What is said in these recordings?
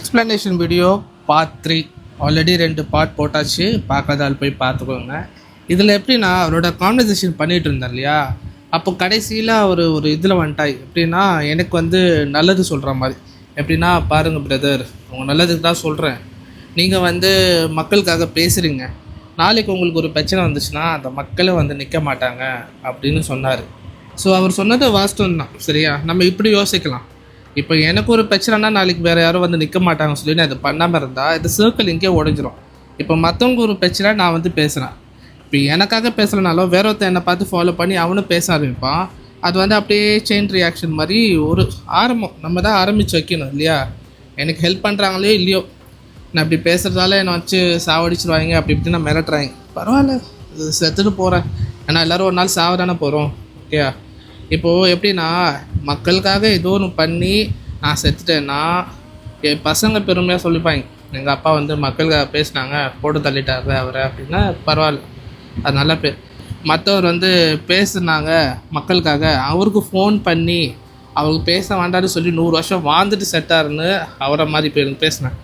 Explanation video part 3 already 2 part போட்டாச்சு. பார்க்காதால் போய் பார்த்துக்கோங்க. இதில் எப்படின்னா அவரோட கான்வர்சேஷன் பண்ணிகிட்டு இருந்தார் இல்லையா, அப்போ கடைசியில் அவர் ஒரு இதில் வந்துட்டாய். எப்படின்னா எனக்கு வந்து நல்லது சொல்கிற மாதிரி. எப்படின்னா பாருங்கள் பிரதர், உங்கள் நல்லதுக்கு தான் சொல்கிறேன். நீங்கள் வந்து மக்களுக்காக பேசுகிறீங்க, நாளைக்கு உங்களுக்கு ஒரு பிரச்சனை வந்துச்சுன்னா அந்த மக்களே வந்து நிற்க மாட்டாங்க அப்படின்னு சொன்னார். ஸோ அவர் சொன்னது வாஸ்தவம் தான், சரியா? நம்ம இப்படி யோசிக்கலாம். இப்போ எனக்கு ஒரு பிரச்சனைனா நாளைக்கு வேறு யாரும் வந்து நிற்க மாட்டாங்கன்னு சொல்லி நான் இது பண்ணாமல் இருந்தால் இந்த சர்க்கிள் இங்கே உடஞ்சிரும். இப்போ மற்றவங்க ஒரு பிரச்சனை நான் வந்து பேசுகிறேன், இப்போ எனக்காக பேசலைனாலும் வேற ஒருத்தர் என்னை பார்த்து ஃபாலோ பண்ணி அவனும் பேச ஆரம்பிப்பான். அது வந்து அப்படியே செயின் ரியாக்ஷன் மாதிரி ஒரு ஆரம்பம் நம்ம தான் ஆரம்பித்து வைக்கணும் இல்லையா? எனக்கு ஹெல்ப் பண்ணுறாங்களோ இல்லையோ, நான் இப்படி பேசுகிறதால என்னை வச்சு சாவடிச்சிருவாங்க அப்படி இப்படி நான் மிரட்டுறாங்க, பரவாயில்ல செத்துட்டு போகிறேன். ஏன்னா எல்லோரும் ஒரு நாள் சாவதானே போகிறோம். ஓகேயா? இப்போது எப்படின்னா மக்களுக்காக ஏதோ ஒன்று பண்ணி நான் செத்துட்டேன்னா என் பசங்க பெருமையாக சொல்லிப்பாங்க, எங்கள் அப்பா வந்து மக்களுக்காக பேசினாங்க, போட்டு தள்ளிட்டாரு அவரை அப்படின்னா பரவாயில்ல, அது நல்ல பேர். மற்றவர் வந்து பேசுனாங்க மக்களுக்காக, அவருக்கு ஃபோன் பண்ணி அவருக்கு பேச வேண்டான்னு சொல்லி 100 வருஷம் வாழ்ந்துட்டு செட்டாருன்னு அவரை மாதிரி பேசினேன்.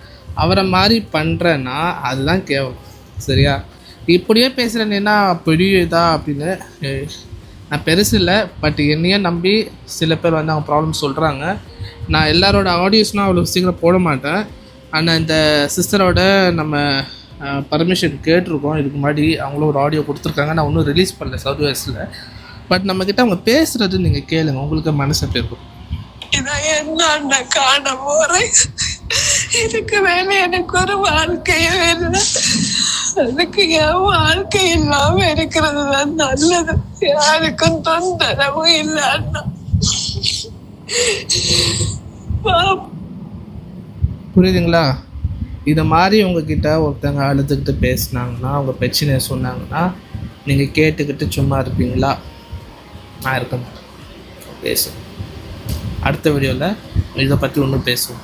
அவரை மாதிரி பண்ணுறேன்னா அதுதான் கேவலம், சரியா? இப்படியே பேசுகிறேன்னா பெரிய இதா அப்படின்னு நான் பெருசு இல்லை, பட் என்னையே நம்பி சில பேர் வந்து அவங்க ப்ராப்ளம் சொல்கிறாங்க. நான் எல்லாரோட ஆடியோஸ்னால் அவ்வளோ சீக்கிரம் போட மாட்டேன். ஆனால் இந்த சிஸ்டரோட நம்ம பர்மிஷன் கேட்டிருக்கோம். இதுக்கு முன்னாடி அவங்களும் ஒரு ஆடியோ கொடுத்துருக்காங்க, நான் ஒன்றும் ரிலீஸ் பண்ணல சவுத் வெஸ்ட்டில். பட் நம்மக்கிட்ட அவங்க பேசுகிறது நீங்கள் கேளுங்க, உங்களுக்கு மனசு எப்படி இருக்கும். இதான் என்ன காண போறேன், இதுக்கு மேல எனக்கு ஒரு வாழ்க்கையே இல்லை. அதுக்கு என் வாழ்க்கை இல்லாம இருக்கிறது தான் நல்லது. யாருக்கும் தொந்தரவும் இல்லைன்னா புரியுதுங்களா? இதை மாதிரி உங்ககிட்ட ஒருத்தங்க அழுதுகிட்டு பேசினாங்கன்னா, அவங்க பிரச்சனையை சொன்னாங்கன்னா நீங்கள் கேட்டுக்கிட்டு சும்மா இருப்பீங்களா? நான் இருக்க மாட்டேன். பேசுவோம் அடுத்த வீடியோவில் இதை பற்றி ஒன்றும் பேசுவோம்.